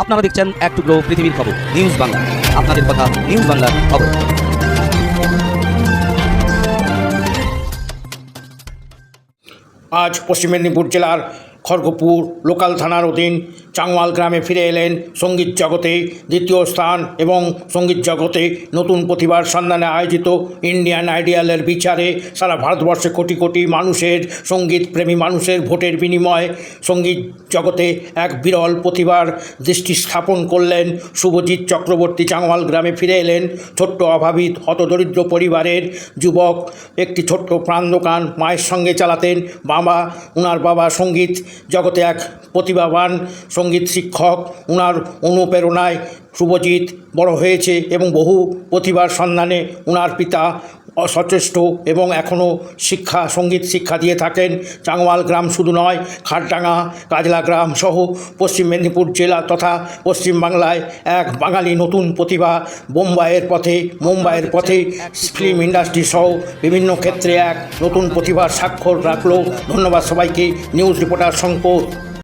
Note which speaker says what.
Speaker 1: আপনারা দেখছেন এক টুকরো পৃথিবীর খবর নিউজ বাংলা। আপনাদের কথা নিউজ বাংলার খবর।
Speaker 2: আজ পশ্চিম মেদিনীপুর জেলার খড়গপুর লোকাল থানার অধীন চাংওয়াল গ্রামে ফিরে এলেন সঙ্গীত জগতে দ্বিতীয় স্থান এবং সঙ্গীত জগতে নতুন প্রতিভার সন্ধানে আয়োজিত ইন্ডিয়ান আইডিয়ালের বিচারে সারা ভারতবর্ষে কোটি কোটি মানুষের সঙ্গীত প্রেমী মানুষের ভোটের বিনিময়ে সঙ্গীত জগতে এক বিরল প্রতিভার দৃষ্টি স্থাপন করলেন শুভজিৎ চক্রবর্তী। চাংওয়াল গ্রামে ফিরে এলেন ছোট্ট অভাবিত হতদরিদ্র পরিবারের যুবক। একটি ছোট্ট প্রাণ দোকান মায়ের সঙ্গে চালাতেন। ওনার বাবা সঙ্গীত জগতে এক প্রতিভাবান সঙ্গীত শিক্ষক। ওনার অনুপ্রেরণায় শুভজিৎ বড় হয়েছে এবং বহু প্রতিভার সন্ধানে ওনার পিতা সচেষ্ট এবং এখনও সঙ্গীত শিক্ষা দিয়ে থাকেন। চাংওয়াল গ্রাম শুধু নয়, খারডাঙ্গা কাজলা গ্রাম সহ পশ্চিম মেদিনীপুর জেলা তথা পশ্চিম বাংলায় এক বাঙালি নতুন প্রতিভা মুম্বাইয়ের পথে ফিল্ম ইন্ডাস্ট্রি সহ বিভিন্ন ক্ষেত্রে এক নতুন প্রতিভার স্বাক্ষর রাখলো। ধন্যবাদ সবাইকে। News reporter Shankar.